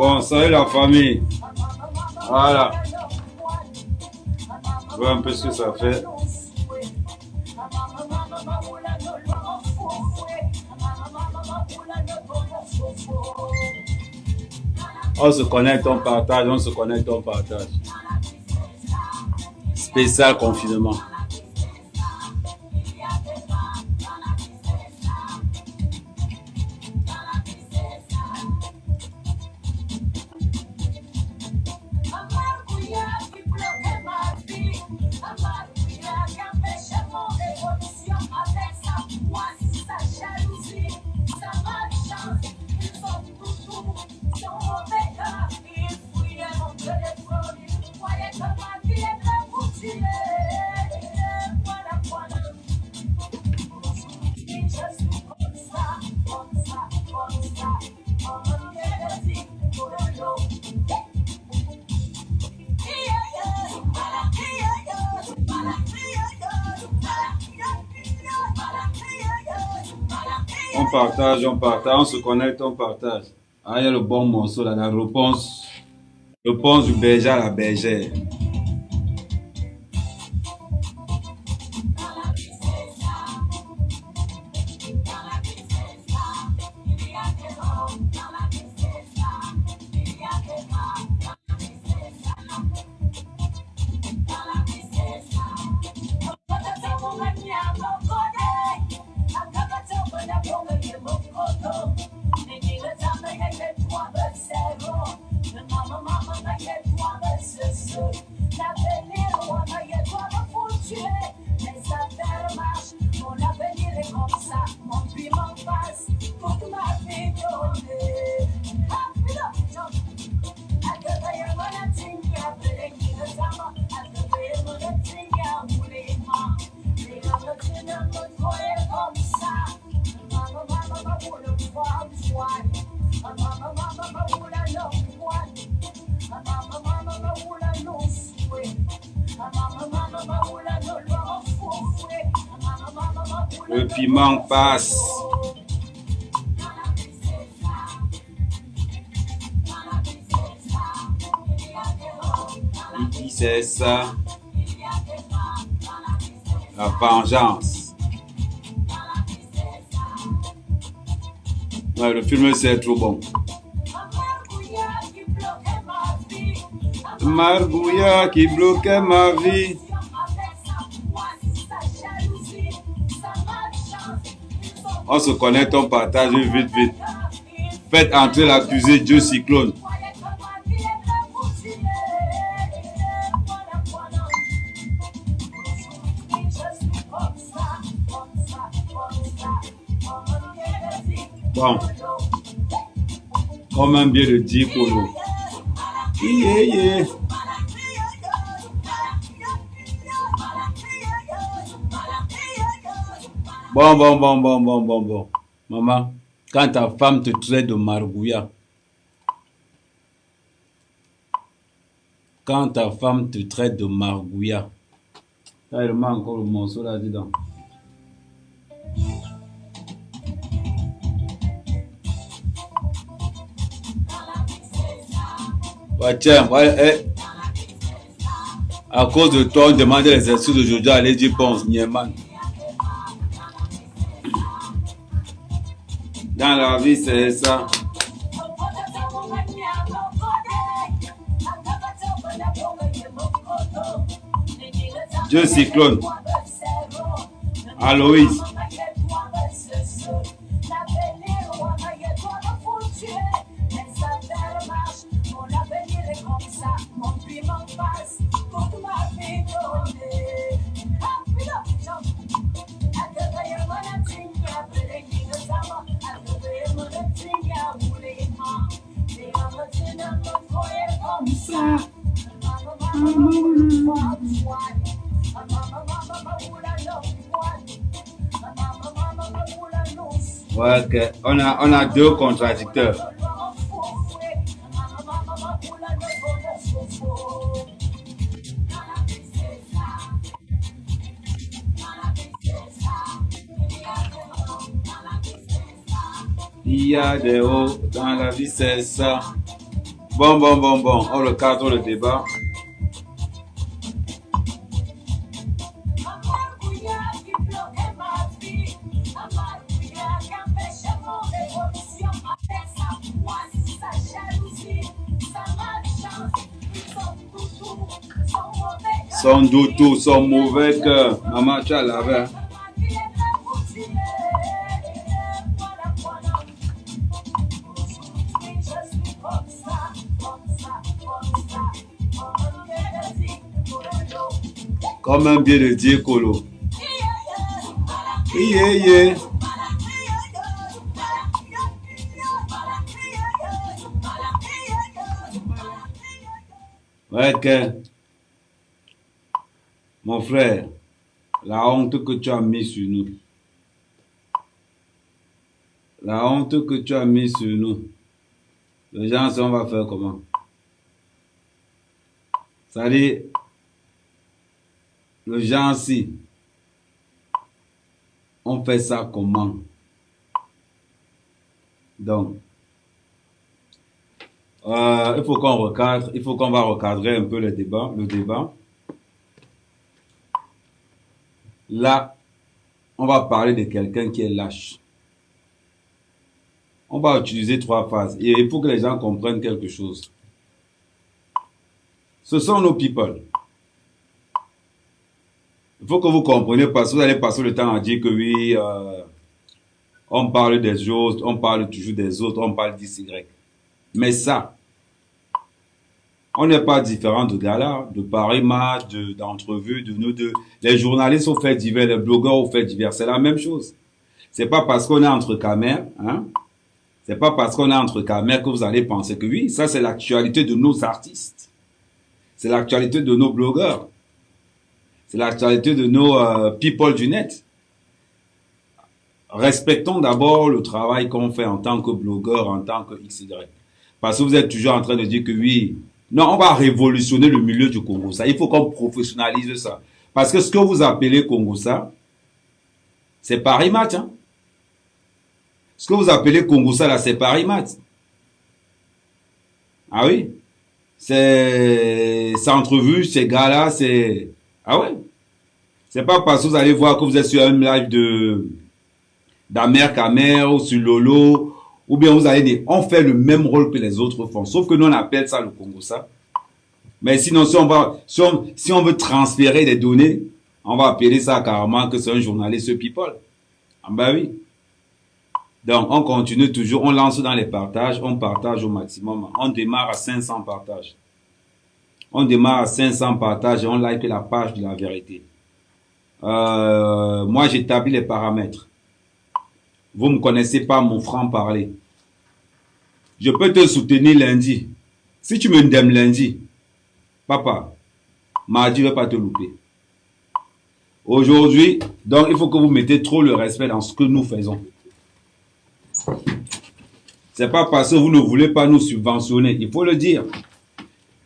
Bon, salut la famille. Voilà. Je vois un peu ce que ça fait. On se connecte, on partage, on se connecte, on partage. Spécial confinement. On partage, on se connecte, on partage. Ah, il y a le bon morceau là, la réponse du berger à la bergère. Le piment passe. Il dit c'est ça. La vengeance. Ouais, le film c'est trop bon. Margouilla qui bloquait ma vie. On se connecte, on partage vite, vite. Faites entrer l'accusé Dieu Cyclone. Bon. Comme un bien le dit pour nous. Yeah. Bon. Maman, quand ta femme te traite de margouilla, là, il manque encore le morceau là-dedans. Ouais, tiens, ouais, à cause de toi, on demandait les excuses d'aujourd'hui à Lady Ponce, Nieman. Dans la vie, c'est ça. Dieu Cyclone. Aloïs. Ouais, okay. On a deux contradicteurs. Il y a des hauts dans la vie, c'est ça. Bon. On recadre le débat. Son doute, son mauvais cœur. Maman, tu as lavé. Comme un bien de Dieu Colo. Yeah. Ouais, que, mon frère, la honte que tu as mis sur nous. La honte que tu as mis sur nous. Les gens, on va faire comment? Ça dit, le gens, si, on fait ça comment? Donc, il faut qu'on recadre, il faut qu'on va recadrer un peu le débat. Là, on va parler de quelqu'un qui est lâche. On va utiliser 3 phases. Et il faut que les gens comprennent quelque chose. Ce sont nos people. Il faut que vous compreniez parce que vous allez passer le temps à dire que oui, on parle des autres, on parle toujours des autres, on parle d'X, Y. Mais ça, on n'est pas différent de Gala, de Paris Match, d'entrevues, de nous deux. Les journalistes ont fait divers, les blogueurs ont fait divers. C'est la même chose. C'est pas parce qu'on est entre caméras, hein. C'est pas parce qu'on est entre caméras que vous allez penser que oui, ça c'est l'actualité de nos artistes. C'est l'actualité de nos blogueurs. C'est l'actualité de nos people du net. Respectons d'abord le travail qu'on fait en tant que blogueur, en tant que XY. Parce que vous êtes toujours en train de dire que oui, non, on va révolutionner le milieu du Congo. Ça, il faut qu'on professionnalise ça. Parce que ce que vous appelez Congo, ça, c'est Paris Match. Hein? Ce que vous appelez Congo, ça, là, c'est Paris Match. Ah oui? C'est entrevue, c'est gala, c'est... Ah ouais? C'est pas parce que vous allez voir que vous êtes sur un live d'Amer Kamer ou sur Lolo, ou bien vous allez dire, on fait le même rôle que les autres font. Sauf que nous, on appelle ça le Congo, ça. Mais sinon, si on veut transférer des données, on va appeler ça carrément que c'est un journaliste people. Ah ben oui. Donc, on continue toujours, on lance dans les partages, on partage au maximum. On démarre à 500 partages. On démarre à 500 partages et on like la page de la vérité. Moi, j'établis les paramètres. Vous ne me connaissez pas mon franc-parler. Je peux te soutenir lundi. Si tu me aimes lundi, papa, mardi, je ne vais pas te louper. Aujourd'hui, donc, il faut que vous mettez trop le respect dans ce que nous faisons. C'est pas parce que vous ne voulez pas nous subventionner. Il faut le dire.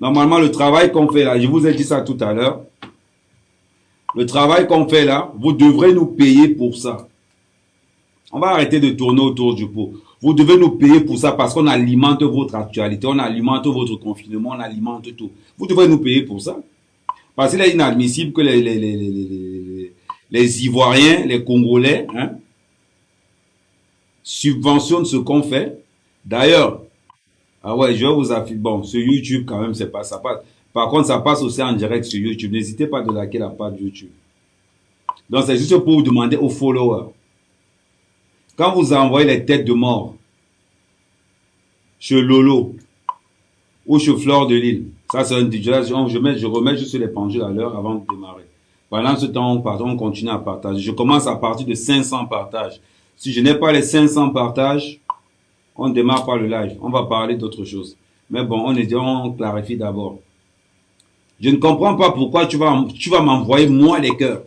Normalement, le travail qu'on fait là, je vous ai dit ça tout à l'heure. Le travail qu'on fait là, vous devrez nous payer pour ça. On va arrêter de tourner autour du pot. Vous devez nous payer pour ça parce qu'on alimente votre actualité, on alimente votre confinement, on alimente tout. Vous devez nous payer pour ça. Parce qu'il est inadmissible que les Ivoiriens, les Congolais, hein, subventionnent ce qu'on fait. D'ailleurs, ah ouais, je vais vous afficher. Bon, sur YouTube, quand même, c'est pas ça passe. Par contre, ça passe aussi en direct sur YouTube. N'hésitez pas de liker la page YouTube. Donc, c'est juste pour vous demander aux followers. Quand vous envoyez les têtes de mort chez Lolo ou chez Fleur de Lille, ça c'est un DJ, je remets juste les pendules à l'heure avant de démarrer. Pendant ce temps, on continue à partager. Je commence à partir de 500 partages. Si je n'ai pas les 500 partages, on ne démarre pas le live. On va parler d'autre chose. Mais bon, on clarifie d'abord. Je ne comprends pas pourquoi tu vas m'envoyer moi les cœurs.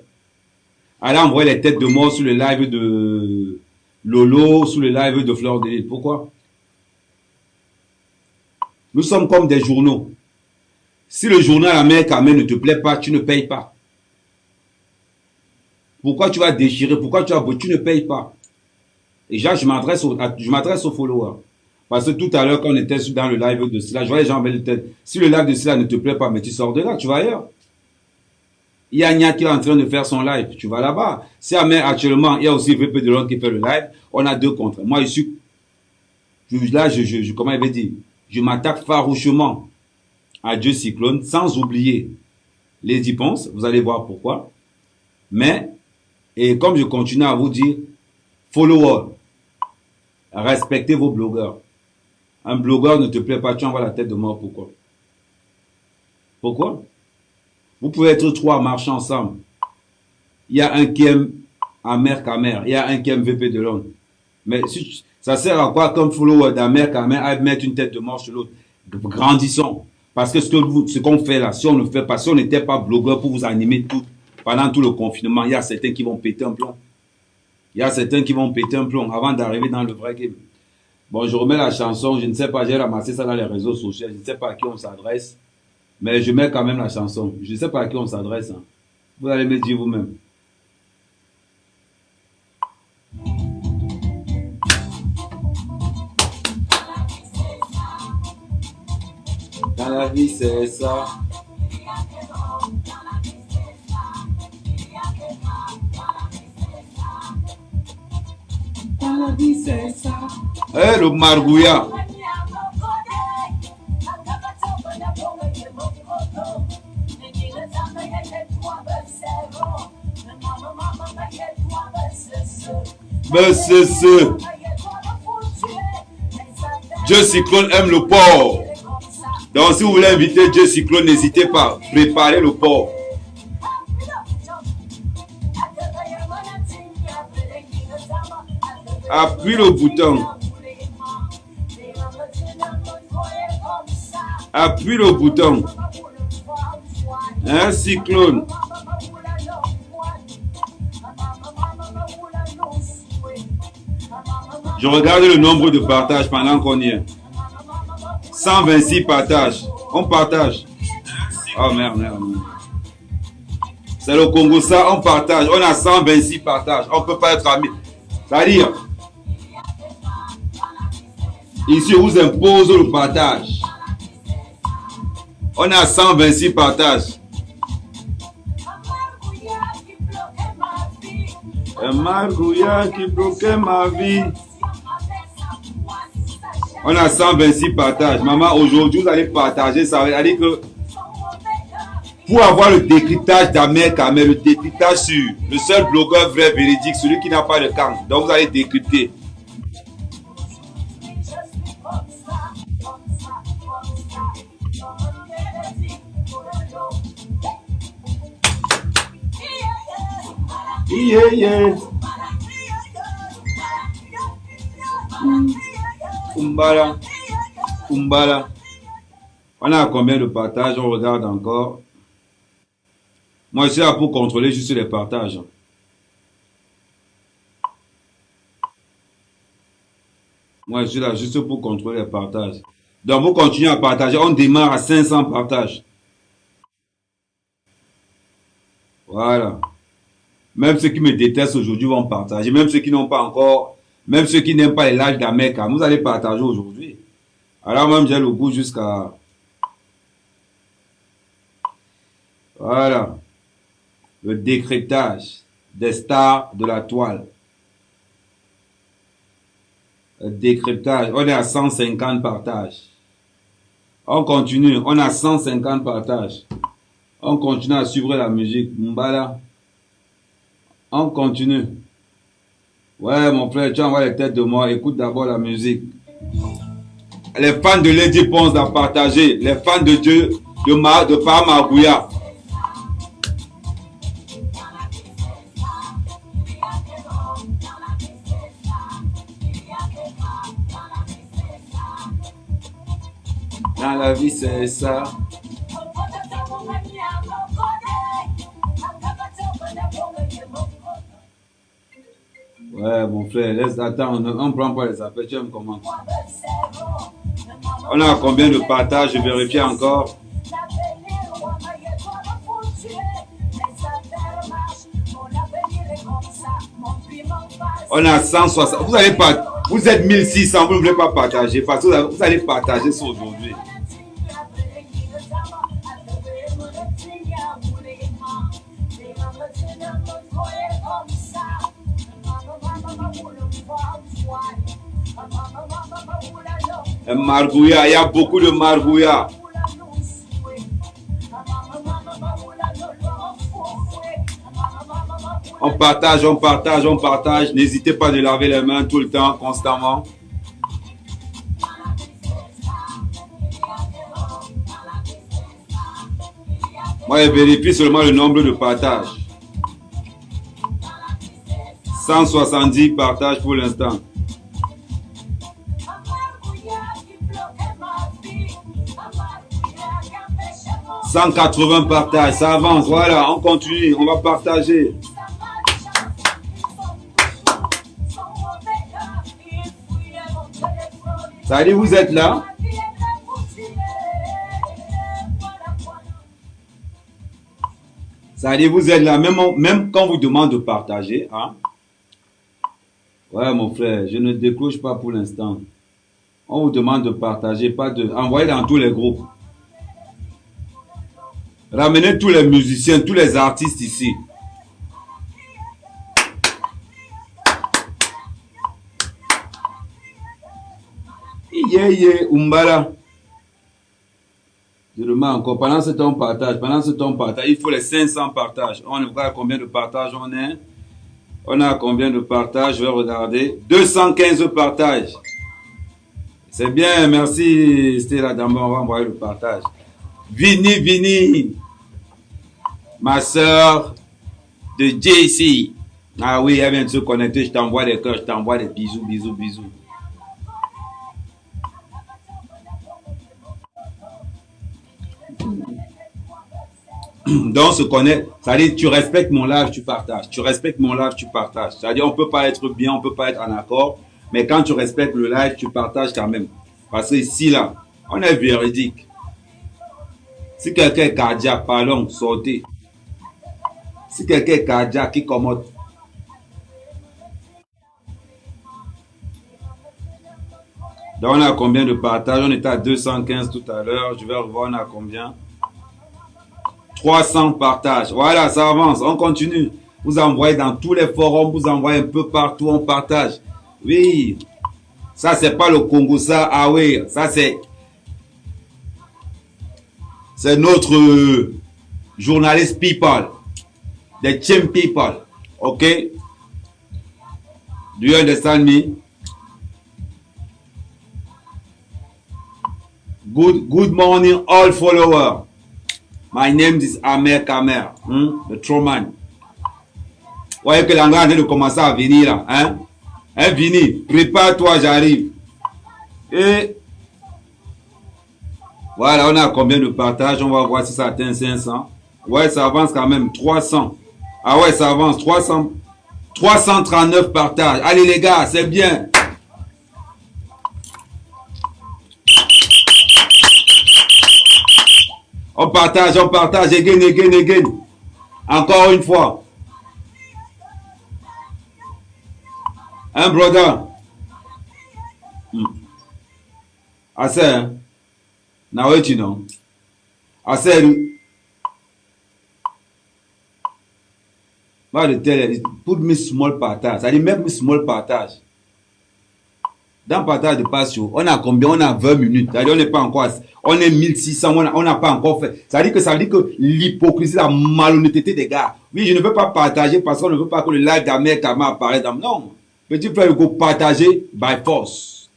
Allez envoyer les têtes de mort sur le live de Lolo, sur le live de Fleur de Lille. Pourquoi? Nous sommes comme des journaux. Si le journal Américain ne te plaît pas, tu ne payes pas. Pourquoi tu vas déchirer? Pourquoi tu ne payes pas? Et là, je m'adresse aux followers. Parce que tout à l'heure, quand on était dans le live de cela, je vois les gens avec le tête. Si le live de cela ne te plaît pas, mais tu sors de là, tu vas ailleurs. Il y a Nia qui est en train de faire son live, tu vas là-bas. Si actuellement, il y a aussi VP de Londres qui fait le live, on a deux contre. Moi, là, comment il veut dire, je m'attaque farouchement à Dieu Cyclone, sans oublier les dépenses, vous allez voir pourquoi. Mais, et comme je continue à vous dire, followers, respectez vos blogueurs. Un blogueur ne te plaît pas, tu envoies la tête de mort, pourquoi? Pourquoi? Vous pouvez être trois à marcher ensemble. Il y a un qui aime Amer Kamer, il y a un qui aime VP de Londres. Mais ça sert à quoi comme follower d'Amer Kamer à mettre une tête de mort sur l'autre? Grandissons. Parce que ce qu'on fait là, si on ne fait pas, si on n'était pas blogueur pour vous animer pendant tout le confinement, il y a certains qui vont péter un plomb. Il y a certains qui vont péter un plomb avant d'arriver dans le vrai game. Bon, je remets la chanson, je ne sais pas, j'ai ramassé ça dans les réseaux sociaux, je ne sais pas à qui on s'adresse, mais je mets quand même la chanson. Je ne sais pas à qui on s'adresse. Hein. Vous allez me dire vous-même. Dans la vie, c'est ça. Dans la vie, c'est ça. Eh, le margouilla. Ben, c'est ce. Dieu Cyclone aime le porc. Donc, si vous voulez inviter Dieu Cyclone, n'hésitez pas. Préparez le porc. Appuie le bouton. Appuie le bouton. Un cyclone. Je regarde le nombre de partages pendant qu'on y est. 126 partages. On partage. Oh merde. C'est le Congo ça, on partage. On a 126 partages. On ne peut pas être amis. C'est-à-dire, ici, on vous impose le partage. On a 126 partages. Un margouilla qui bloquait ma vie. On a 126 partages. Maman, aujourd'hui, vous allez partager ça. Ça veut dire que pour avoir le décryptage d'Amer Kamer, le décryptage sur le seul blogueur vrai, véridique, celui qui n'a pas de camp. Donc, vous allez décrypter. Yeah. Kumbala. On a combien de partages? On regarde encore. Moi, je suis là pour contrôler juste les partages. Moi, je suis là juste pour contrôler les partages. Donc, vous continuez à partager. On démarre à 500 partages. Voilà. Même ceux qui me détestent aujourd'hui vont partager. Même ceux qui n'ont pas encore, même ceux qui n'aiment pas les lives d'Amer Kamer, vous allez partager aujourd'hui. Alors même j'ai le goût jusqu'à... Voilà. Le décryptage des stars de la toile. Le décryptage. On est à 150 partages. On continue. On a 150 partages. On continue à suivre la musique. Mbala. On continue. Ouais, mon frère, tu envoies les têtes de moi. Écoute d'abord la musique. Les fans de Lady Ponce à partager. Les fans de Dieu, de Par Margouilla. Dans la vie, c'est ça. Ouais, mon frère, laisse attendre. On prend pas les appels. Tu aimes comment? On a combien de partages? Je vérifie encore. On a 160. Vous n'allez pas. Vous êtes 1600, vous ne voulez pas partager parce que vous allez partager ça aujourd'hui. Un margouilla, il y a beaucoup de margouilla. On partage, on partage, on partage. N'hésitez pas de laver les mains tout le temps, constamment. Moi, je vérifie seulement le nombre de partages. 170 partages pour l'instant. 180 partages, ça avance, voilà, on continue, on va partager. Ça dit, vous êtes là? Ça dit, vous êtes là, même quand on vous demande de partager, hein? Ouais, mon frère, je ne décroche pas pour l'instant. On vous demande de partager, pas de... Envoyez dans tous les groupes. Ramenez tous les musiciens, tous les artistes ici. Umbala. Je demande encore, pendant ce temps partage, il faut les 500 partages. On regarde combien de partages on est. On a combien de partages, je vais regarder. 215 partages. C'est bien, merci Stella Damba, on va envoyer le partage. Vini, ma soeur de JC. Ah oui, elle vient de se connecter, je t'envoie des cœurs, je t'envoie des bisous. Donc, on se connaît, c'est-à-dire tu respectes mon live, tu partages. Tu respectes mon live, tu partages. C'est-à-dire on peut pas être bien, on peut pas être en accord, mais quand tu respectes le live, tu partages quand même. Parce que ici, là, on est véridique. Si quelqu'un est cardiaque, pardon, sortez. Si quelqu'un est cardiaque, qui commode. Donc, on a combien de partages? On était à 215 tout à l'heure. Je vais revoir, on a combien? 300 partages. Voilà, ça avance. On continue. Vous envoyez dans tous les forums, vous envoyez un peu partout, on partage. Oui. Ça, c'est pas le Congo, ça. Ah oui, ça, c'est notre journaliste people. The team people. Okay? Do you understand me? Good morning, all followers. My name is Amer Kamer, the Troman. Vous voyez que l'anglais est en train de commencer à venir là, hein? Hein, Vini, prépare-toi, j'arrive. Et voilà, on a combien de partages? On va voir si ça atteint 500. Ouais, ça avance quand même, 300. Ah ouais, ça avance, 300. 339 partages. Allez les gars, c'est bien. On partage, again. Encore une fois. Hein, brother? Assez, hein? Now, you know. Assez. Put me small partage. Ça dit, make me small partage. Dans partage de passion, on a combien? On a 20 minutes. C'est-à-dire, on n'est pas encore, on est 1600, on n'a pas encore fait. Ça veut dire que l'hypocrisie, la malhonnêteté des gars. Oui, je ne veux pas partager parce qu'on ne veut pas que le live d'Amer Kama apparaisse dans. Non. Petit frère, il faut partager by force.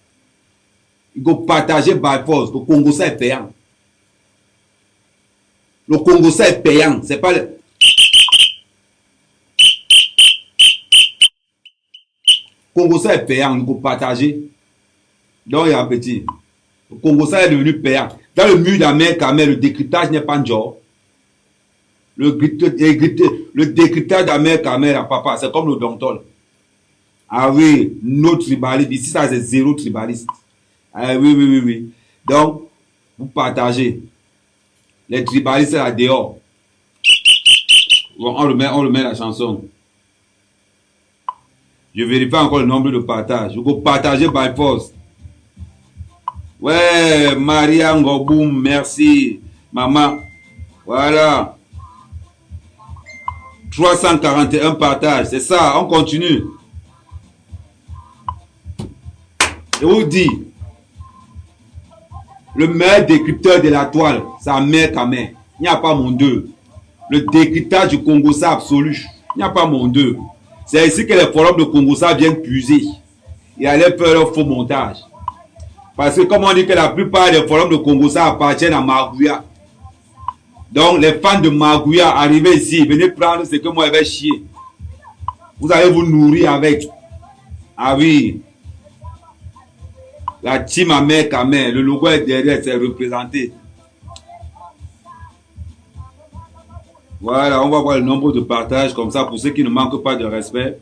Il faut partager by force. Le Congo, ça est payant. Le Congo, ça est payant. C'est pas le. Congo, ça est payant. Il faut partager. Donc, il y a un petit. Le Congo, ça est devenu payant. Dans le mur d'Amer Kama, le décryptage n'est pas un genre. Le décryptage d'Amer Kama, papa, c'est comme le Dontol. Ah oui, nos tribalistes. Ici, ça, c'est zéro tribaliste. Ah oui. Donc, vous partagez. Les tribalistes, c'est là dehors. Bon, on remet la chanson. Je vérifie encore le nombre de partages. Je peux partager by force. Ouais, Maria Ngoboum, merci. Maman. Voilà. 341 partages. C'est ça, on continue. Je vous dis, le meilleur décrypteur de la toile, c'est Ahmed Kamer. Il n'y a pas mon deux. Le décryptage du Congo, c'est absolu. Il n'y a pas mon deux. C'est ici que les forums de Congo, ça viennent puiser. Et aller faire leur faux montage. Parce que comme on dit que la plupart des forums de Congo, ça appartiennent à Magouya. Donc les fans de Magouya, arrivez ici, venez prendre ce que moi je vais chier. Vous allez vous nourrir avec. Ah oui. La team Ahmed Kamer, le logo est derrière, c'est représenté. Voilà, on va voir le nombre de partages comme ça pour ceux qui ne manquent pas de respect.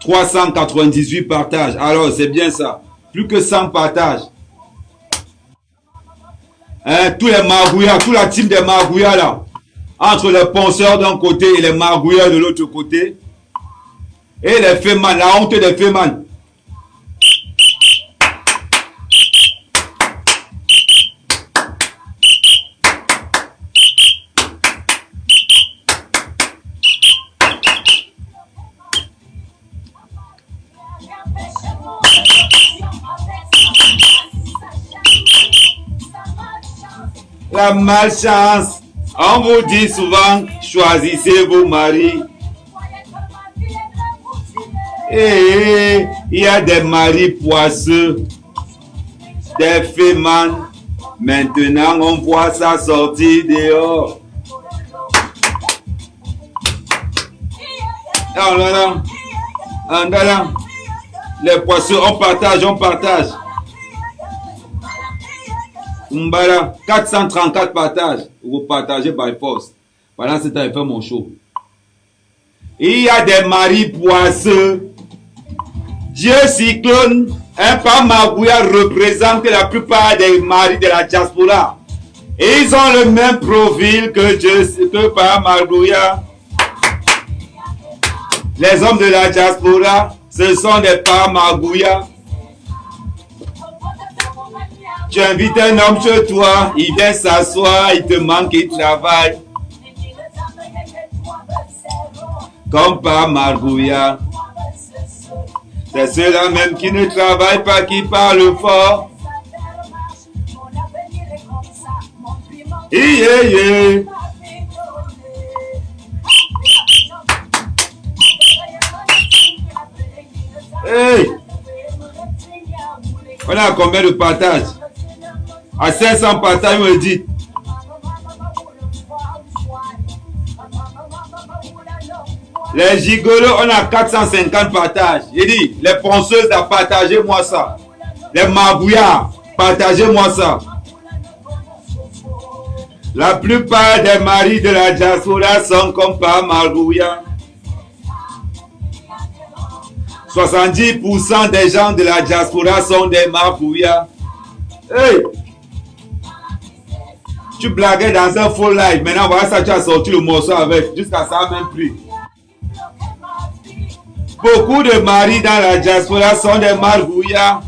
398 partages. Alors, c'est bien ça. Plus que 100 partages. Hein, tous les Magouya, toute la team des Magouya là. Entre les penseurs d'un côté et les Magouya de l'autre côté. Et les Féman, la honte des Féman. La malchance, on vous dit souvent, choisissez vos maris. Et il y a des maris poisseux, des fémans. Maintenant, on voit ça sortir dehors. Oh là là, oh là là. Les poisseux, on partage, on partage. Mbara, 434 partages. Vous partagez by force. Pendant ce temps, je fais mon show. Il y a des maris poisseux. Dieu cyclone, un pas Magouya représente la plupart des maris de la diaspora. Et ils ont le même profil que par Magouya. Les hommes de la diaspora, ce sont des pas Magouya. Tu invites un homme chez toi, il vient s'asseoir, il te manque, il travaille. Comme par Magouya. C'est ceux-là même qui ne travaillent pas, qui parlent fort. Hey. On a combien de partages? À 500 partages, on me dit. Les gigolos, on a 450 partages. J'ai dit, les penseuses, partagez-moi ça. Les magouillards, partagez-moi ça. La plupart des maris de la diaspora sont comme par Magouya. 70% des gens de la diaspora sont des Magouya. Hey! Tu blaguais dans un faux live. Maintenant, voilà ça, tu as sorti le morceau avec. Jusqu'à ça, même prix. Beaucoup de maris dans la diaspora sont des Magouya.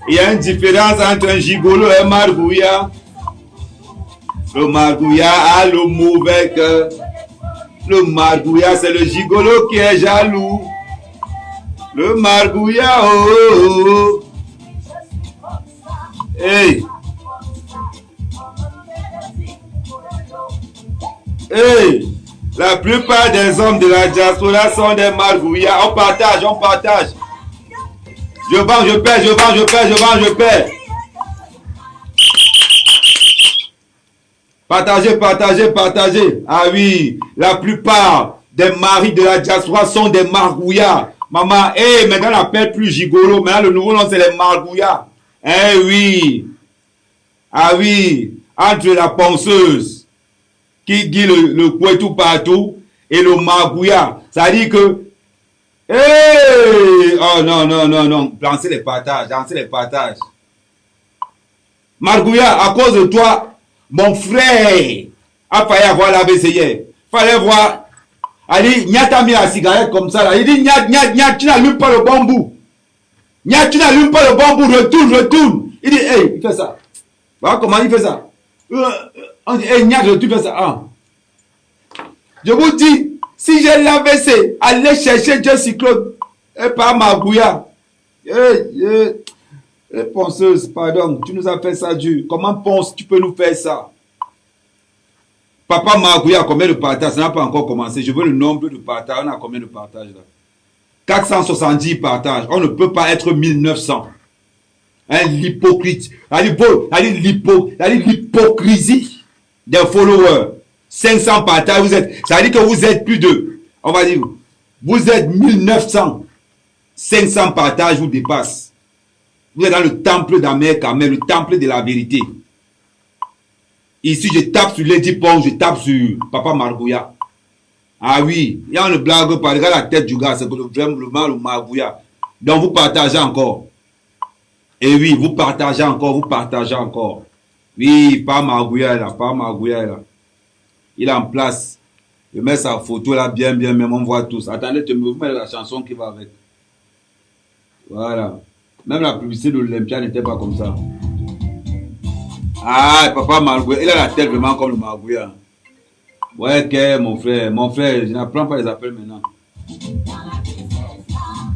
Il y a une différence entre un gigolo et un Magouya. Le Magouya a le mauvais cœur. Le Magouya, c'est le gigolo qui est jaloux. Le Magouya, oh. Hey. Hey. La plupart des hommes de la diaspora sont des Magouya. On partage, on partage. Je vends, je perds, je vends, je perds, je vends, je perds. Partagez, partagez, partagez. Ah oui, la plupart des maris de la diaspora sont des Magouya. Maman, maintenant on n'appelle plus gigolo. Maintenant le nouveau nom c'est les Magouya. Eh oui. Ah oui. Entre la penseuse qui dit le couetou partout et le Magouya. Ça dit que oh non, non, non, non. Lancez les partages, lancez les partages. Magouya, à cause de toi, mon frère a failli avoir la BCI. Fallait voir Elle dit, Nya t'a mis la cigarette comme ça là. Il dit, Nya, tu n'allumes pas le bambou. Nya, tu n'allumes pas le bambou, retourne. Il dit, hey, il fait ça. Voilà comment il fait ça. On dit, hey, Nya, tu fais ça. Ah. Je vous dis, si j'ai l'AVC, allez chercher Jesse Claude et pas Magouya. Penseuse, pardon, tu nous as fait ça dur. Comment tu peux nous faire ça? Papa Magouya, combien de partages? Ça n'a pas encore commencé. Je veux le nombre de partages. On a combien de partages là? 470 partages. On ne peut pas être 1900. Hein, l'hypocrite. L'hypocrisie des followers. 500 partages, vous êtes. Ça veut dire que vous êtes plus de. On va dire. Vous êtes 1900. 500 partages vous dépassent. Vous êtes dans le temple d'Amer Kamel, le temple de la vérité. Ici, je tape sur Lady Pong, je tape sur Papa Margouya. Ah oui, il y a une blague par regarde la tête du gars, c'est vraiment le Margouya. Donc vous partagez encore. Et oui, vous partagez encore. Oui, pas Margouya là, Il est en place. Je mets sa photo là, bien, même on voit tous. Attendez, vous mettez la chanson qui va avec. Voilà. Même la publicité de l'Olympia n'était pas comme ça. Ah, Papa Margouya, il a la tête vraiment comme le Margouya. Ouais, que mon frère, je n'apprends pas les appels maintenant.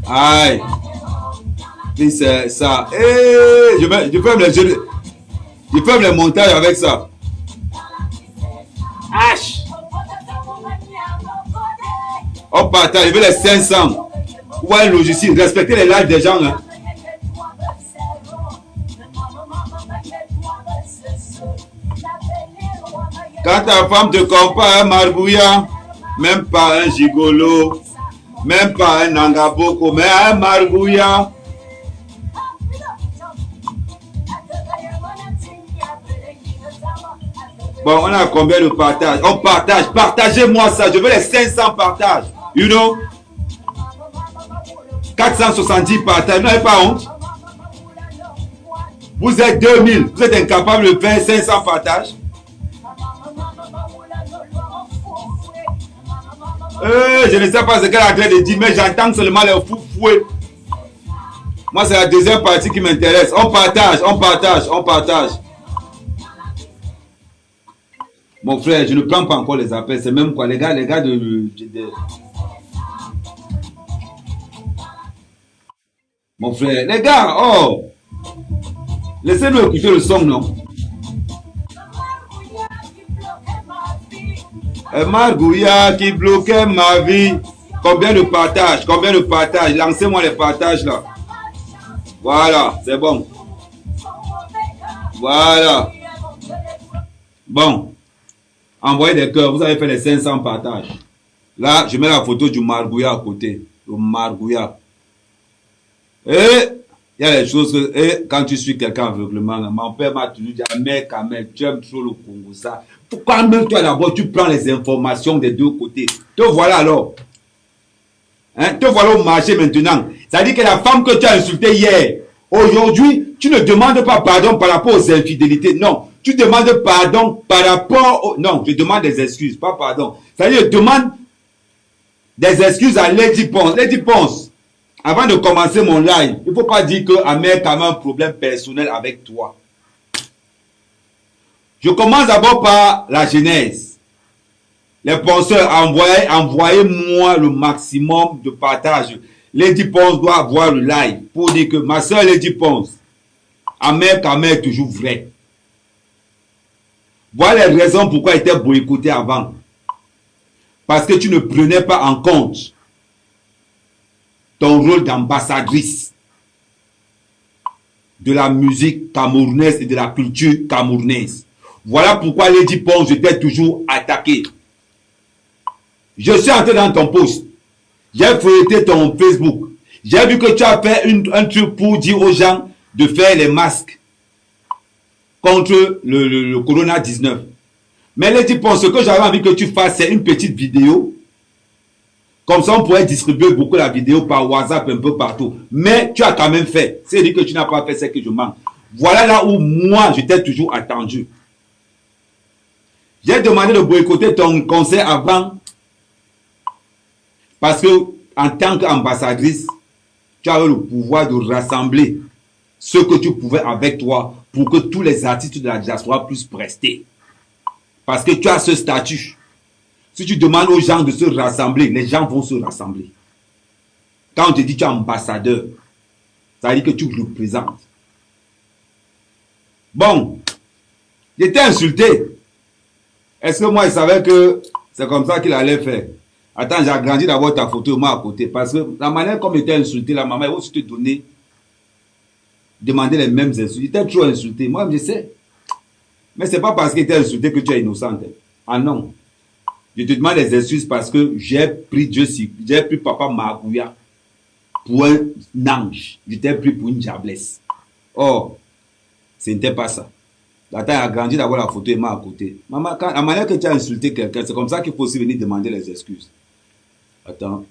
Aïe. Puis c'est ça. Je fais les montages avec ça. H. On partage, je veux les 500. Ouais, logiciel, respectez les lives des gens. Hein. Quand ta femme te compare à un Margouya, même pas un gigolo, même pas un Nangaboko, mais un Margouya. Bon, on a combien de partages? On partage, partagez-moi ça, je veux les 500 partages. You know? 470 partages, vous n'avez pas honte? Vous êtes 2000, vous êtes incapable de faire 500 partages? Je ne sais pas ce qu'elle est en train de dire, mais j'entends seulement les fous fouets. Moi, c'est la deuxième partie qui m'intéresse. On partage. Mon frère, je ne prends pas encore les appels. C'est même quoi, les gars de... Mon frère, les gars, oh! Laissez-nous écouter le son, non? Margouya qui bloquait ma vie. Combien de partages? Lancez-moi les partages là. Voilà, c'est bon. Voilà. Bon. Envoyez des cœurs. Vous avez fait les 500 partages. Là, je mets la photo du Margouya à côté. Le Margouya. Et il y a des choses que, et quand tu suis quelqu'un aveuglement, mon père m'a toujours dit, mais quand même, tu aimes trop le Congo, ça. Pourquoi même toi d'abord, tu prends les informations des deux côtés? Te voilà alors. Hein? Te voilà au marché maintenant. Ça dit que la femme que tu as insultée hier, aujourd'hui, tu ne demandes pas pardon par rapport aux infidélités. Non. Tu demandes pardon par rapport au... Non, je demande des excuses, pas pardon. Ça dit, je demande des excuses à Lady Ponce. Lady Ponce, avant de commencer mon live, il ne faut pas dire que Amer a un problème personnel avec toi. Je commence d'abord par la genèse. Les penseurs, envoyez-moi le maximum de partage. Lady Ponce doit avoir le live pour dire que ma soeur Lady Ponce, Amer est toujours vrai. Voilà les raisons pourquoi il était boycotté avant. Parce que tu ne prenais pas en compte ton rôle d'ambassadrice de la musique camerounaise et de la culture camerounaise. Voilà pourquoi Lady Ponce, je t'ai toujours attaqué. Je suis entré dans ton post. J'ai feuilleté ton Facebook. J'ai vu que tu as fait un truc pour dire aux gens de faire les masques contre le Corona-19. Mais Lady Ponce, ce que j'avais envie que tu fasses, c'est une petite vidéo. Comme ça, on pourrait distribuer beaucoup la vidéo par WhatsApp un peu partout. Mais tu as quand même fait. C'est-à-dire que tu n'as pas fait ce que je manque. Voilà là où moi, je t'ai toujours attendu. J'ai demandé de boycotter ton concert avant Parce que en tant qu'ambassadrice, tu avais le pouvoir de rassembler ce que tu pouvais avec toi pour que tous les artistes de la diaspora puissent prester. Parce que tu as ce statut. Si tu demandes aux gens de se rassembler, les gens vont se rassembler. Quand on te dit que tu es ambassadeur, ça veut dire que tu représentes. Bon, j'étais insulté. Est-ce que moi, je savais que c'est comme ça qu'il allait faire? Attends, j'ai agrandi d'avoir ta photo moi à côté. Parce que la manière comme j'étais insulté, la maman, elle va aussi te donner, demander les mêmes insultes. J'étais trop insulté. Moi, je sais. Mais ce n'est pas parce que tu es insulté que tu es innocente. Ah non. Je te demande des excuses parce que j'ai pris j'ai pris Papa Magouya pour un ange. Je t'ai pris pour une diablesse. Or, ce n'était pas ça. La taille a grandi d'avoir la photo et moi à côté. Maman, la manière que tu as insulté quelqu'un, c'est comme ça qu'il faut aussi venir demander les excuses. Attends,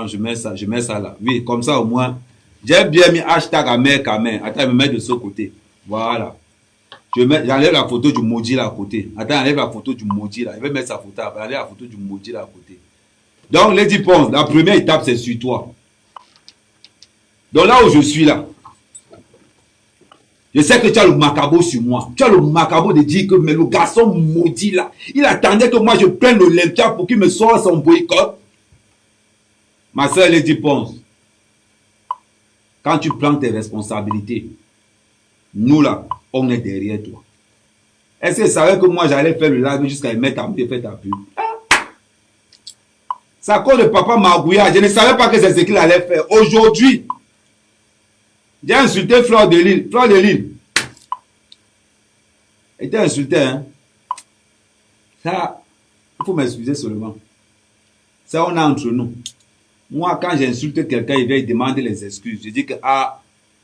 je mets ça là. Oui, comme ça au moins. J'ai bien mis hashtag Amer Kamer. Attends, je me mets de ce côté. Voilà. J'enlève la photo du maudit là à côté. Attends, j'enlève la photo du maudit là. Je vais mettre sa photo après. J'enlève la photo du maudit là à côté. Donc, Lady Ponce, la première étape, c'est sur toi. Donc là où je suis là, je sais que tu as le macabre sur moi. Tu as le macabre de dire que mais le garçon maudit là, il attendait que moi je prenne l'Olympia pour qu'il me sorte son boycott. Ma soeur Lady Ponce, quand tu prends tes responsabilités, nous là, on est derrière toi. Est-ce que tu savais que moi j'allais faire le live jusqu'à mettre en faire ta pub? C'est à cause de Papa Magouya. Je ne savais pas que c'est ce qu'il allait faire. Aujourd'hui, j'ai insulté Fleur de Lille. Fleur de Lille. Elle était insultée, hein. Ça, il faut m'excuser seulement. Ça, on est entre nous. Moi, quand j'insulte quelqu'un, il vient demander les excuses. Je dis que,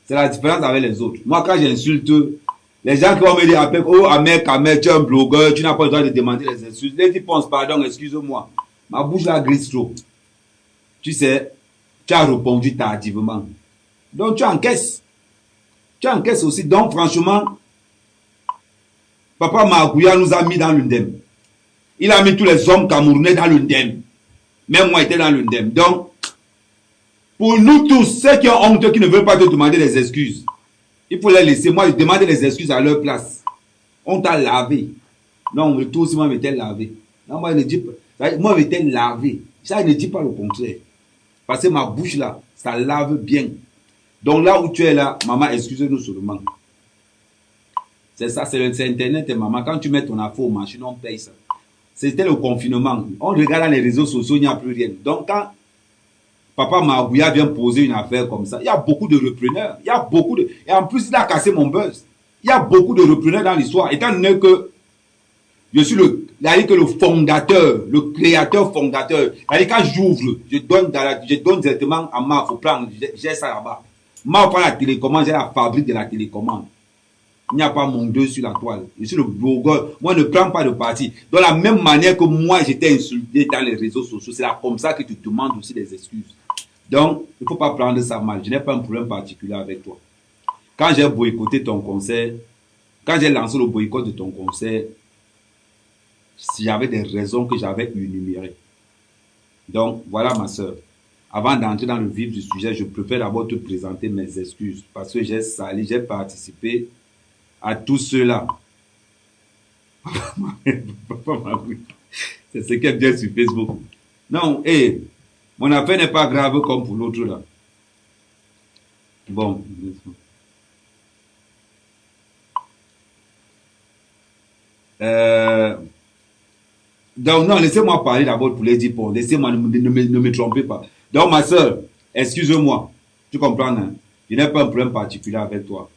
c'est la différence avec les autres. Moi, quand j'insulte, les gens qui vont me dire après, oh, Amer Kamer, tu es un blogueur, tu n'as pas le droit de demander les excuses. Les gens pensent, pardon, excuse-moi. Ma bouche là glisse trop. Tu sais, tu as répondu tardivement. Donc, tu encaisses. Tu encaisses aussi. Donc, franchement, Papa Magouya nous a mis dans l'undem. Il a mis tous les hommes camerounais dans l'undem. Même moi, j'étais dans l'undem. Donc, pour nous tous, ceux qui ont honte, qui ne veulent pas te demander des excuses, il faut les laisser. Moi, je demande des excuses à leur place. On t'a lavé. Non, le tout aussi, moi, m'était lavé. Non, moi, je ne dis pas. Moi, je m'étais lavé. Ça, je ne dis pas le contraire. Parce que ma bouche là, ça lave bien. Donc là où tu es là, maman, excusez-nous seulement. C'est ça, c'est Internet, maman. Quand tu mets ton affaire aux machines, on paye ça. C'était le confinement. On regarde dans les réseaux sociaux, il n'y a plus rien. Donc quand Papa Magouya vient poser une affaire comme ça, il y a beaucoup de repreneurs. Il y a beaucoup de... Et en plus, il a cassé mon buzz. Il y a beaucoup de repreneurs dans l'histoire. Étant donné que je suis le fondateur, le créateur fondateur. Quand j'ouvre, je donne directement à moi, il faut prendre, j'ai ça là-bas. Moi, prend la télécommande, j'ai la fabrique de la télécommande. Il n'y a pas mon deux sur la toile. Je suis le blogueur. Moi, ne prends pas de parti. De la même manière que moi, j'étais insulté dans les réseaux sociaux, c'est là comme ça que tu demandes aussi des excuses. Donc, il ne faut pas prendre ça mal. Je n'ai pas un problème particulier avec toi. Quand j'ai boycotté ton concert, quand j'ai lancé le boycott de ton concert, j'avais des raisons que j'avais énumérées. Donc, voilà ma soeur. Avant d'entrer dans le vif du sujet, je préfère d'abord te présenter mes excuses parce que j'ai sali, j'ai participé à tout cela. C'est ce qu'elle dit sur Facebook. Non, mon affaire n'est pas grave comme pour l'autre là. Bon. Donc, non, laissez-moi parler d'abord pour les dire pour. Laissez-moi, ne me trompez pas. Donc, ma soeur, excuse-moi. Tu comprends, hein? Je n'ai pas un problème particulier avec toi.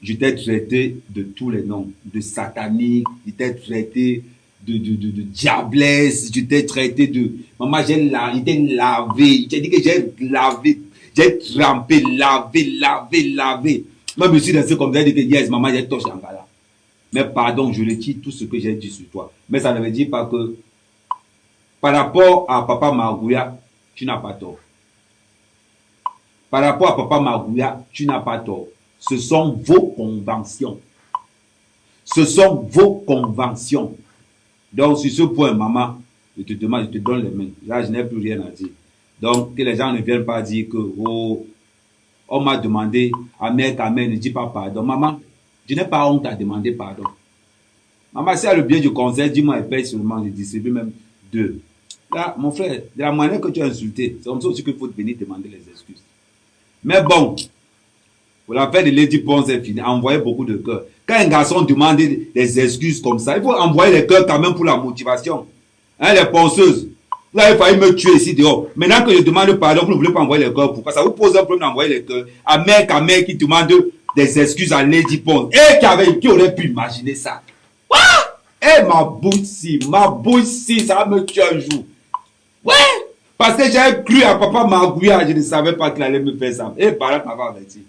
Je t'ai traité de tous les noms. De satanique, je t'ai traité de diablesse, je t'ai traité de... Maman, j'ai lavé. J'ai dit que j'ai lavé. J'ai trempé, lavé. Moi, je me suis laissé comme ça, j'ai dit que yes, maman, j'ai touché en gala. Mais pardon, je retire tout ce que j'ai dit sur toi. Mais ça ne veut dire pas que par rapport à Papa Magouya, tu n'as pas tort. Par rapport à Papa Magouya, tu n'as pas tort. Ce sont vos conventions. Ce sont vos conventions. Donc, sur ce point, maman, je te demande, je te donne les mains. Là, je n'ai plus rien à dire. Donc, que les gens ne viennent pas dire que, oh, on m'a demandé, Ahmed, Ahmed, ne dis pas pardon. Maman, je n'ai pas honte à demander pardon. Maman, si elle a le bien du conseil, dis-moi, elle paye seulement, je distribue même deux. Là, mon frère, de la manière que tu as insulté, c'est comme ça aussi qu'il faut venir demander les excuses. Mais bon, pour l'affaire de Lady Pons est finie, envoyer beaucoup de cœurs. Quand un garçon demande des excuses comme ça, il faut envoyer les cœurs quand même pour la motivation. Hein, les ponceuses. Là, il fallait me tuer ici dehors. Maintenant que je demande pardon, vous ne voulez pas envoyer les cœurs. Pourquoi? Ça vous pose un problème d'envoyer les cœurs. Un mec qui demande des excuses à Lady Pons. Et qui aurait pu imaginer ça? Quoi? Eh, ma bouche si, ça va me tuer un jour. Ouais! Parce que j'avais cru à papa Magouya, je ne savais pas qu'il allait me faire ça. Et Barat m'avait averti.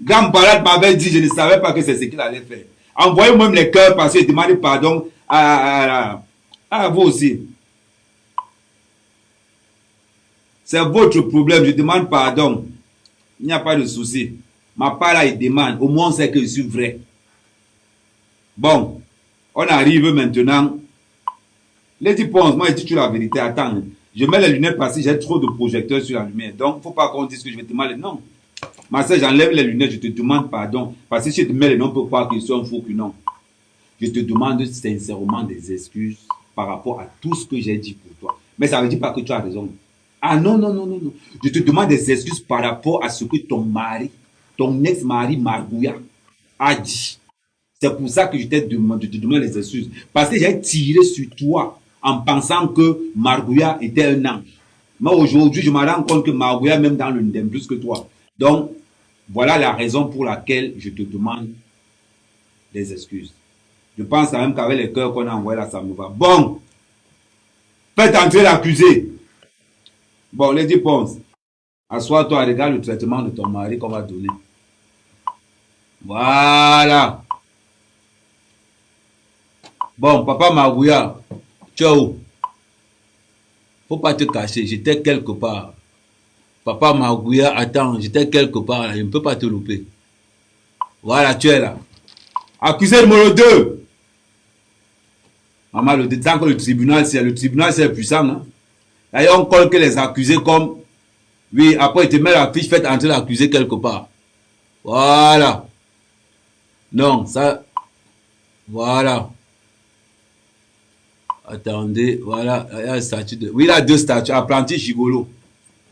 Grand Barat m'avait dit, je ne savais pas que c'est ce qu'il allait faire. Envoyez-moi les cœurs parce que je demande pardon à vous aussi. C'est votre problème, je demande pardon. Il n'y a pas de souci. Ma part là, il demande. Au moins, on sait que je suis vrai. Bon, on arrive maintenant. Lady Pons, moi, je dis la vérité. Attends, je mets les lunettes parce que j'ai trop de projecteurs sur la lumière. Donc, il ne faut pas qu'on dise que je vais te demander. Non. Ma soeur, j'enlève les lunettes, je te demande pardon. Parce que si je te mets les noms, on peut croire qu'ils sont faux que non. Je te demande sincèrement des excuses par rapport à tout ce que j'ai dit pour toi. Mais ça ne veut dire pas que tu as raison. Ah non, non, non, non, non. Je te demande des excuses par rapport à ce que ton mari, ton ex-mari Magouya, a dit. C'est pour ça que je te demande des excuses. Parce que j'ai tiré sur toi en pensant que Magouya était un ange. Mais aujourd'hui, je me rends compte que Magouya, même dans le ndem, plus que toi. Donc, voilà la raison pour laquelle je te demande des excuses. Je pense quand même qu'avec les cœurs qu'on a envoyés là, ça me va. Bon, faites entrer l'accusé. Bon, Lady Pons, assois-toi, regarde le traitement de ton mari qu'on va donner. Voilà. Bon, papa Magouya, ciao. Faut pas te cacher, j'étais quelque part. Papa Magouya, attends, j'étais quelque part, je ne peux pas te louper. Voilà, tu es là. Accusé numéro 2. Maman, tant que le tribunal, c'est puissant. Hein? D'ailleurs, on colle que les accusés comme... Oui, après, il te met la fiche, faites entrer l'accusé quelque part. Voilà. Non, ça... Voilà. Attendez, voilà. Il y a un statut de... Oui, il y a 2 statuts. Apprenti gigolo.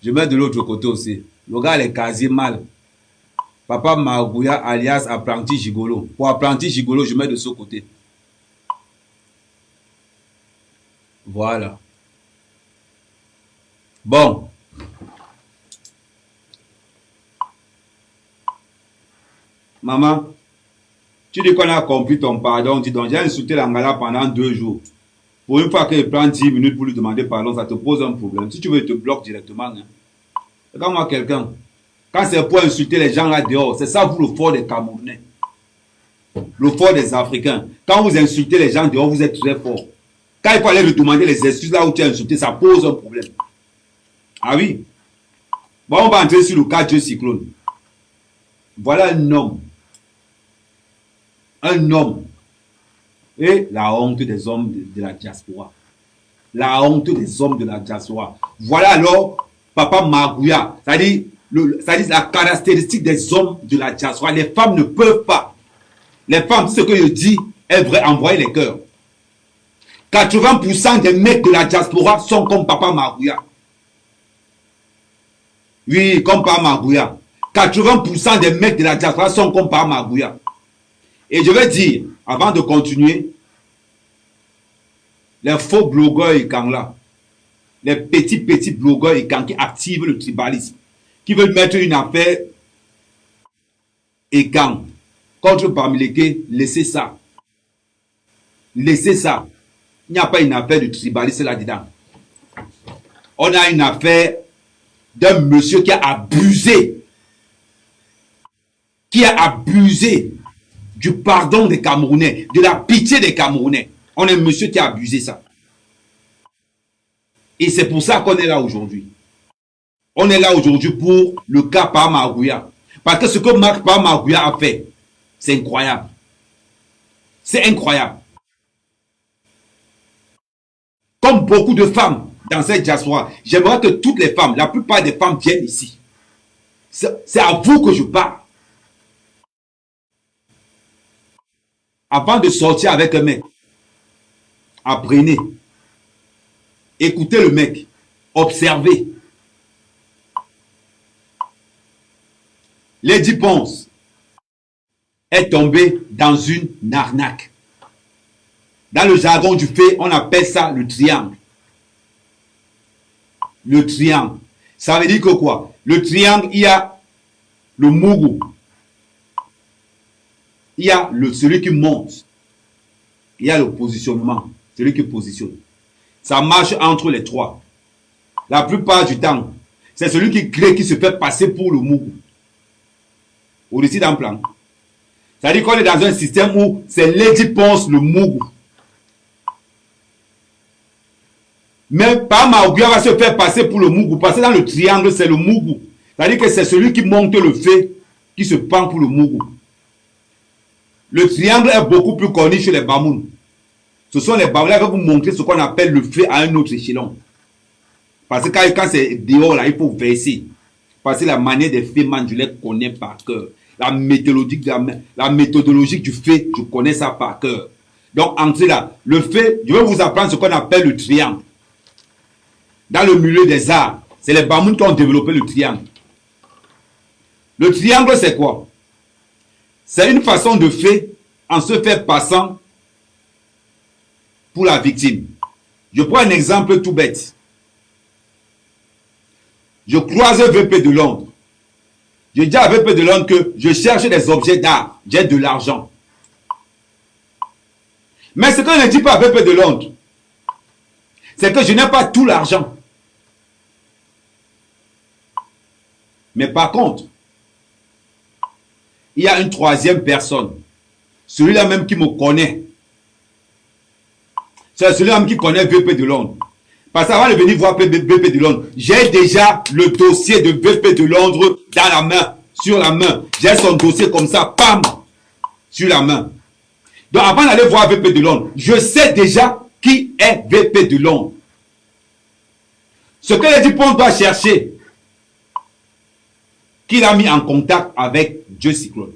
Je mets de l'autre côté aussi. Le gars, il est quasi mal. Papa Magouya, alias apprenti gigolo. Pour apprenti gigolo, je mets de ce côté. Voilà. Bon. Maman, tu dis qu'on a compris ton pardon. Dis donc, j'ai insulté l'Angala pendant 2 jours. Pour une fois qu'il prend 10 minutes pour lui demander pardon, ça te pose un problème. Si tu veux, il te bloque directement. Hein. Regarde moi quelqu'un. Quand c'est pour insulter les gens là dehors, c'est ça vous le fort des Camerounais. Le fort des Africains. Quand vous insultez les gens dehors, vous êtes très fort. Quand il faut aller lui demander les excuses là où tu as insulté, ça pose un problème. Ah oui. Bon, on va entrer sur le cas de Cyclone. Voilà un homme. Un homme. Et la honte des hommes de la diaspora. La honte des hommes de la diaspora. Voilà alors Papa Magouya. C'est-à-dire la caractéristique des hommes de la diaspora. Les femmes ne peuvent pas. Les femmes, ce que je dis est vrai, envoyer les cœurs. 80% des mecs de la diaspora sont comme Papa Magouya. Oui, comme Papa Magouya. 80% des mecs de la diaspora sont comme Papa Magouya. Et je vais dire, avant de continuer, les faux blogueurs et là, les petits blogueurs et qui activent le tribalisme, qui veulent mettre une affaire et contre Bamileke, laissez ça. Laissez ça. Il n'y a pas une affaire de tribalisme là-dedans. On a une affaire d'un monsieur qui a abusé du pardon des Camerounais, de la pitié des Camerounais. On a un monsieur qui a abusé ça. Et c'est pour ça qu'on est là aujourd'hui. On est là aujourd'hui pour le cas Papa Magouya. Parce que ce que Papa Magouya a fait, c'est incroyable. C'est incroyable. Comme beaucoup de femmes dans cette diaspora. J'aimerais que toutes les femmes, la plupart des femmes viennent ici. C'est à vous que je parle. Avant de sortir avec un mec, apprenez. Écoutez le mec. Observez. Lady Ponce est tombée dans une arnaque. Dans le jargon du fait, on appelle ça le triangle. Le triangle. Ça veut dire que quoi? Le triangle, il y a le mougou. Il y a celui qui monte. Il y a le positionnement. Celui qui positionne. Ça marche entre les trois. La plupart du temps, c'est celui qui crée qui se fait passer pour le mougou. Au-dessus d'un plan. Ça veut dire qu'on est dans un système où c'est Lady Ponce le mougou. Mais par Maouguia va se faire passer pour le mougou. Parce que dans le triangle, c'est le mougou. C'est-à-dire que c'est celui qui monte le fait qui se prend pour le mougou. Le triangle est beaucoup plus connu chez les Bamouns. Ce sont les Bamouns qui vont vous montrer ce qu'on appelle le fait à un autre échelon. Parce que quand c'est dehors, là, il faut verser. Parce que la manière des faits, man, je les connais par cœur. La méthodologie du fait, je connais ça par cœur. Donc, entrez là. Le fait, je vais vous apprendre ce qu'on appelle le triangle. Dans le milieu des arts, c'est les Bamouns qui ont développé le triangle. Le triangle, c'est quoi? C'est une façon de faire en se faire passant pour la victime. Je prends un exemple tout bête. Je croise VP de Londres. Je dis à VP de Londres que je cherche des objets d'art. J'ai de l'argent. Mais ce que je ne dis pas à VP de Londres, c'est que je n'ai pas tout l'argent. Mais par contre, il y a une troisième personne. Celui-là même qui me connaît. C'est celui-là même qui connaît VP de Londres. Parce qu'avant de venir voir VP de Londres, j'ai déjà le dossier de VP de Londres dans la main, sur la main. J'ai son dossier comme ça, pam, sur la main. Donc avant d'aller voir VP de Londres, je sais déjà qui est VP de Londres. Ce que Lady Ponce doit chercher, qu'il a mis en contact avec Dieu Cyclone.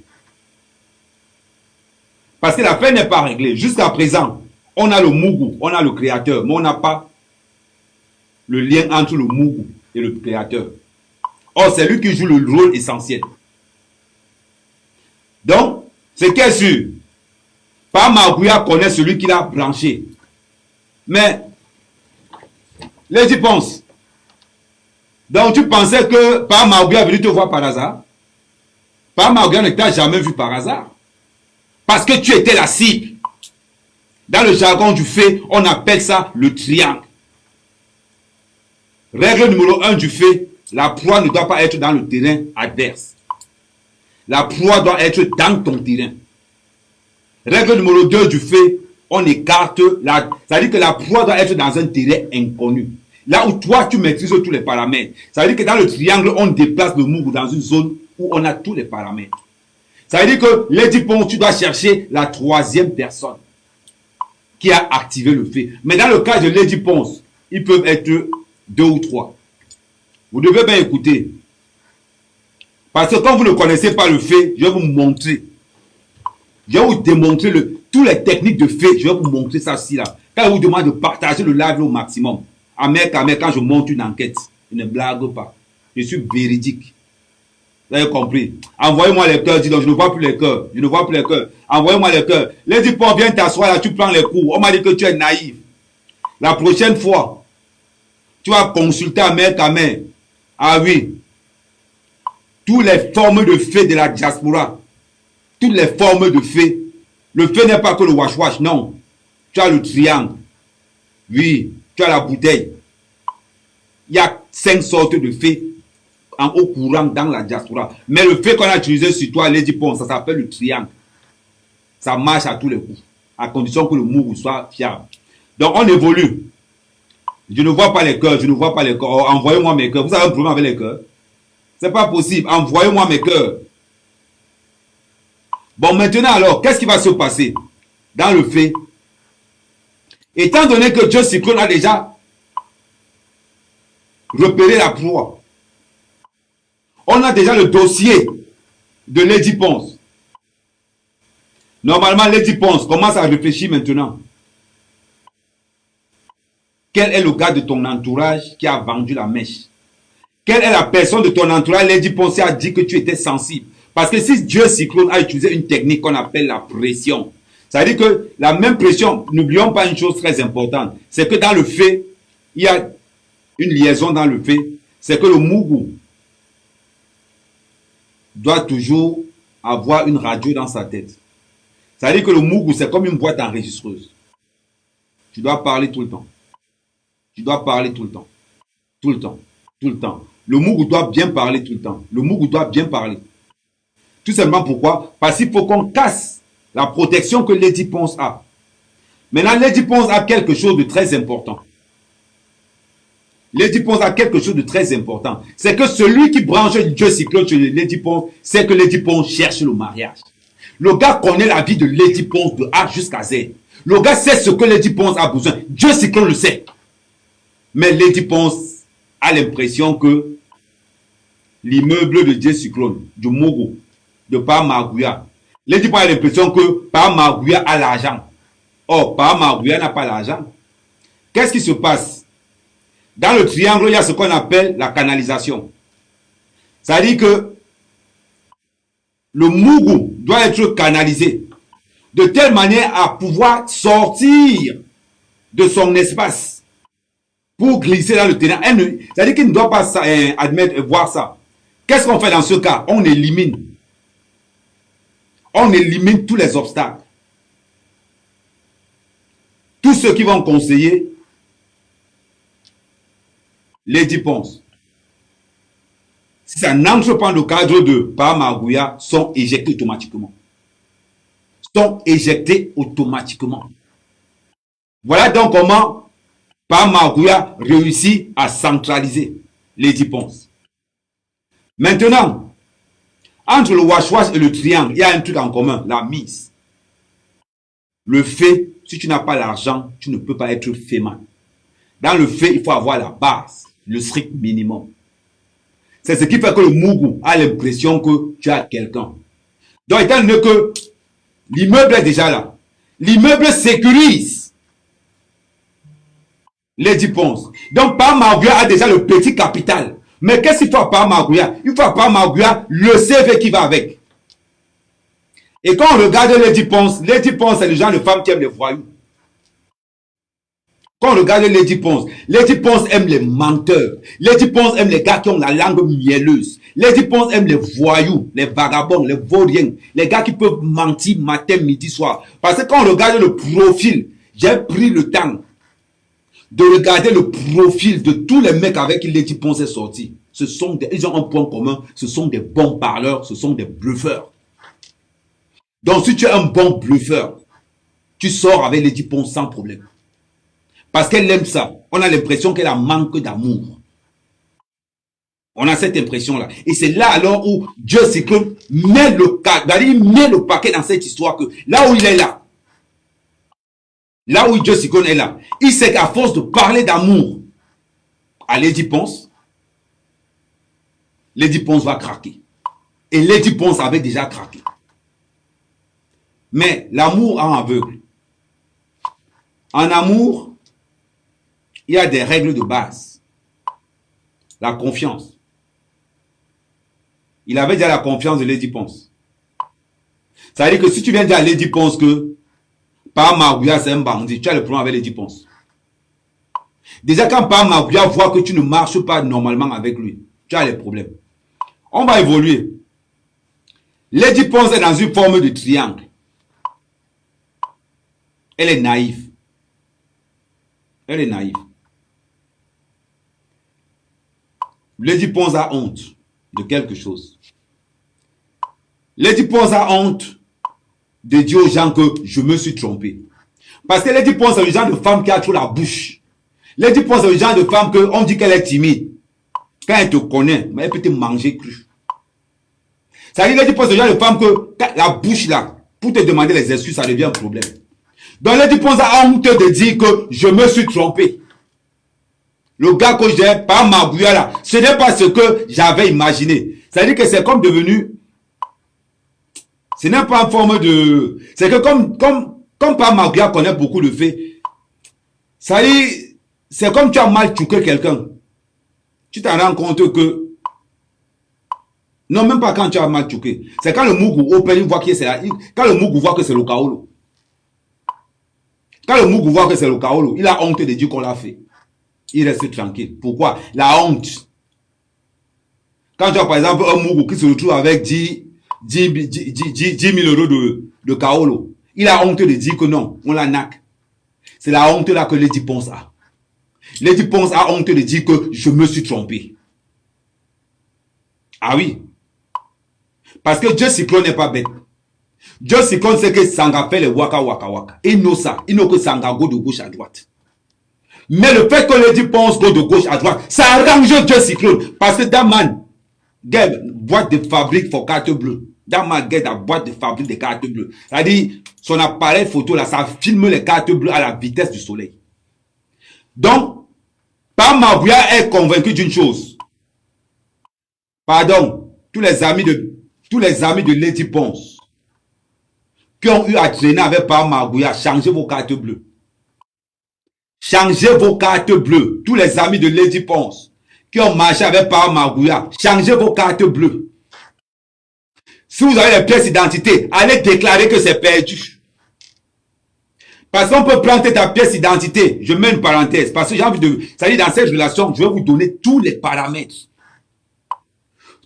Parce que l'affaire n'est pas réglée. Jusqu'à présent, on a le Mougou, on a le créateur, mais on n'a pas le lien entre le Mougou et le créateur. Or, c'est lui qui joue le rôle essentiel. Donc, ce qui est sûr, Paa Maouguia connaît celui qui l'a branché. Mais, Lady Ponce, donc tu pensais que Paa Maouguia est venu te voir par hasard? Paa Maouguia ne t'a jamais vu par hasard. Parce que tu étais la cible. Dans le jargon du fait, on appelle ça le triangle. Règle numéro 1 du fait, la proie ne doit pas être dans le terrain adverse. La proie doit être dans ton terrain. Règle numéro 2 du fait, on écarte la... C'est-à-dire que la proie doit être dans un terrain inconnu. Là où toi, tu maîtrises tous les paramètres. Ça veut dire que dans le triangle, on déplace le mouvement dans une zone où on a tous les paramètres. Ça veut dire que Lady Ponce, tu dois chercher la troisième personne qui a activé le fait. Mais dans le cas de Lady Ponce, ils peuvent être 2 ou 3. Vous devez bien écouter. Parce que quand vous ne connaissez pas le fait, je vais vous montrer. Je vais vous démontrer toutes les techniques de fait. Je vais vous montrer ça aussi là. Quand je vous demande de partager le live au maximum. Quand je monte une enquête, je ne blague pas. Je suis véridique. Vous avez compris? Envoyez-moi les cœurs. Dis donc, je ne vois plus les cœurs. Je ne vois plus les cœurs. Envoyez-moi les cœurs. Lady Ponce, viens t'asseoir là, tu prends les cours. On m'a dit que tu es naïf. La prochaine fois, tu vas consulter à main. Ah oui. Toutes les formes de fait de la diaspora. Toutes les formes de fait. Le fait n'est pas que le wash-wash, non. Tu as le triangle. Oui. Tu as la bouteille. Il y a 5 sortes de faits en haut courant dans la diaspora. Mais le fait qu'on a utilisé sur toi, Lady Ponce, ça s'appelle le triangle. Ça marche à tous les coups. À condition que le mouvement soit fiable. Donc on évolue. Je ne vois pas les cœurs. Je ne vois pas les cœurs. Oh, envoyez-moi mes cœurs. Vous avez un problème avec les cœurs? C'est pas possible. Envoyez-moi mes cœurs. Bon, maintenant alors, qu'est-ce qui va se passer dans le fait? Étant donné que Dieu Cyclone a déjà repérer la proie. On a déjà le dossier de Lady Ponce. Normalement, Lady Ponce commence à réfléchir maintenant. Quel est le gars de ton entourage qui a vendu la mèche? Quelle est la personne de ton entourage, Lady Ponce, qui a dit que tu étais sensible? Parce que si Dieu Cyclone a utilisé une technique qu'on appelle la pression, ça veut dire que la même pression, n'oublions pas une chose très importante, c'est que dans le fait, il y a une liaison dans le fait, c'est que le Mougou doit toujours avoir une radio dans sa tête. Ça veut dire que le Mougou, c'est comme une boîte enregistreuse. Tu dois parler tout le temps. Tu dois parler tout le temps. Tout le temps. Tout le temps. Le Mougou doit bien parler tout le temps. Le Mougou doit bien parler. Tout simplement pourquoi? Parce qu'il faut qu'on casse la protection que Lady Ponce a. Maintenant, Lady Ponce a quelque chose de très important. Lady Ponce a quelque chose de très important. C'est que celui qui branche Dieu Cyclone sur Lady Ponce, c'est que Lady Ponce cherche le mariage. Le gars connaît la vie de Lady Ponce de A jusqu'à Z. Le gars sait ce que Lady Ponce a besoin. Dieu Cyclone le sait. Mais Lady Ponce a l'impression que l'immeuble de Dieu Cyclone, du Mogo, de Pa Magouya, Lady Ponce a l'impression que Pa Magouya a l'argent. Or, Pa Magouya n'a pas l'argent. Qu'est-ce qui se passe? Dans le triangle, il y a ce qu'on appelle la canalisation. Ça dit que le Mougou doit être canalisé de telle manière à pouvoir sortir de son espace pour glisser dans le terrain. Ça dit qu'il ne doit pas admettre, voir ça. Qu'est-ce qu'on fait dans ce cas? On élimine. On élimine tous les obstacles. Tous ceux qui vont conseiller Lady Ponce, si ça n'entre pas dans le cadre de Pa Magouya, sont éjectés automatiquement. Sont éjectés automatiquement. Voilà donc comment Pa Magouya réussit à centraliser Lady Ponce. Maintenant, entre le wash-wash et le triangle, il y a un truc en commun, la mise. Le fait, si tu n'as pas l'argent, tu ne peux pas être fémin. Dans le fait, il faut avoir la base, le strict minimum. C'est ce qui fait que le Mougou a l'impression que tu as quelqu'un. Donc, étant donné que l'immeuble est déjà là, l'immeuble sécurise Lady Ponce. Donc, Pa Magouya a déjà le petit capital. Mais qu'est-ce qu'il faut à Pa Magouya? Il faut à Pa Magouya le CV qui va avec. Et quand on regarde Lady Ponce c'est le genre de femme qui aime les voyous. Quand on regarde Lady Ponce aime les menteurs. Lady Ponce aime les gars qui ont la langue mielleuse. Lady Ponce aime les voyous, les vagabonds, les vauriens, les gars qui peuvent mentir matin, midi, soir. Parce que quand on regarde le profil, j'ai pris le temps de regarder le profil de tous les mecs avec qui Lady Ponce est sorti. Ils ont un point commun, ce sont des bons parleurs, ce sont des bluffeurs. Donc si tu es un bon bluffeur, tu sors avec Lady Ponce sans problème. Parce qu'elle aime ça. On a l'impression qu'elle a manque d'amour. On a cette impression-là. Et c'est là alors où Dieu Cyclone met le paquet dans cette histoire que là où il est là, là où Dieu Cyclone est là, il sait qu'à force de parler d'amour à Lady Ponce va craquer. Et Lady Ponce avait déjà craqué. Mais l'amour rend aveugle. En amour, il y a des règles de base. La confiance. Il avait déjà la confiance de Lady Ponce. Ça veut dire que si tu viens dire à Lady Ponce que Pa Magouya c'est un bandit, tu as le problème avec Lady Ponce. Déjà quand Pa Magouya voit que tu ne marches pas normalement avec lui, tu as les problèmes. On va évoluer. Lady Ponce est dans une forme de triangle. Elle est naïve. Elle est naïve. Lady Ponce a honte de quelque chose. Lady Ponce a honte de dire aux gens que je me suis trompé. Parce que Lady Ponce est le genre de femme qui a trop la bouche. Lady Ponce est le genre de femme qu'on dit qu'elle est timide. Quand elle te connaît, elle peut te manger cru. Ça veut dire Lady Ponce est le genre de femme que la bouche là, pour te demander les excuses, ça devient un problème. Donc Lady Ponce a honte de dire que je me suis trompé. Le gars que j'ai par Magouya là, ce n'est pas ce que j'avais imaginé. C'est-à-dire que c'est comme devenu... Ce n'est pas en forme de... C'est que comme par Magouya connaît beaucoup de faits, ça dit, c'est comme tu as mal tué quelqu'un. Tu t'en rends compte que... Non, même pas quand tu as mal tué. C'est quand le Mougou open, voit que c'est là. Quand le Mougou voit que c'est le Kaolo. Quand le Mougou voit que c'est le Kaolo, il a honte de dire qu'on l'a fait. Il reste tranquille. Pourquoi? La honte. Quand tu as par exemple un Mougou qui se retrouve avec 10 000 euros de Kaolo, il a honte de dire que non, on l'a nac. C'est la honte là que Lady Ponce a. Lady Ponce a honte de dire que je me suis trompé. Ah oui. Parce que Dieu Cyclone n'est pas bête. Dieu Cyclone c'est que Sanga fait les waka waka waka. Il n'a ça. Il n'a que Sanga go de gauche à droite. Mais le fait que Lady Ponce go de gauche à droite, ça arrange Dieu Cyclone. Parce que that man get boîte de fabrique pour carte bleue. That man get la boîte de fabrique de cartes bleues. C'est-à-dire, son appareil photo là, ça filme les cartes bleues à la vitesse du soleil. Donc, Pam Magouya est convaincu d'une chose. Pardon, tous les amis de Lady Ponce qui ont eu à traîner avec Pam Magouya, changez vos cartes bleues. Changez vos cartes bleues. Tous les amis de Lady Ponce qui ont marché avec Pam Magouya, changez vos cartes bleues. Si vous avez les pièces d'identité, allez déclarer que c'est perdu. Parce qu'on peut prendre ta pièce d'identité. Je mets une parenthèse. Parce que j'ai envie de... C'est-à-dire dans cette relation, je vais vous donner tous les paramètres.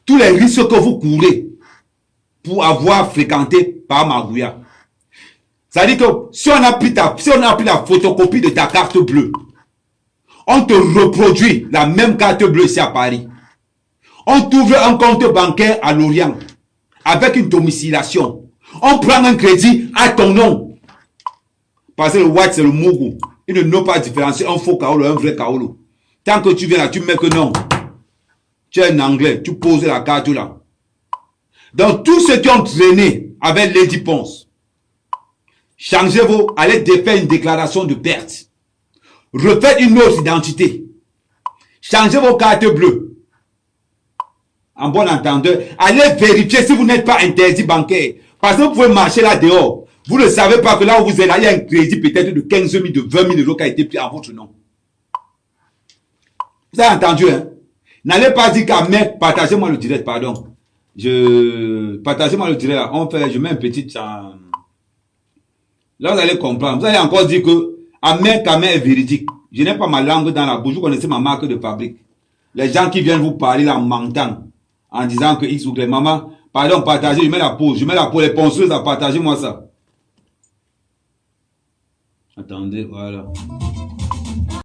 Tous les risques que vous courez pour avoir fréquenté Pam Magouya. C'est-à-dire que si on a pris la photocopie de ta carte bleue, on te reproduit la même carte bleue ici à Paris. On t'ouvre un compte bancaire à Lorient avec une domiciliation. On prend un crédit à ton nom. Parce que le white, c'est le Mougou. Il ne peut pas différencier un faux Kaolo et un vrai Kaolo. Tant que tu viens là, tu mets que non. Tu es un anglais, tu poses la carte là. Donc, tous ceux qui ont traîné avec Lady Ponce, changez-vous, allez faire une déclaration de perte. Refaites une autre identité. Changez vos cartes bleues. En bon entendeur, allez vérifier si vous n'êtes pas interdit bancaire. Parce que vous pouvez marcher là dehors. Vous ne savez pas que là où vous êtes là, il y a un crédit peut-être de 15 000, de 20 000 euros qui a été pris en votre nom. Vous avez entendu, hein? N'allez pas dire qu'à mec, partagez-moi le direct, pardon. Partagez-moi le direct là. Je mets un petit... Là, vous allez comprendre. Vous allez encore dire que à mec est véridique. Je n'ai pas ma langue dans la bouche. Vous connaissez ma marque de fabrique. Les gens qui viennent vous parler là en mentant, en disant que X ou Y, maman, pardon, partagez, je mets la pause. Les ponceuses à partager moi ça. Attendez, voilà.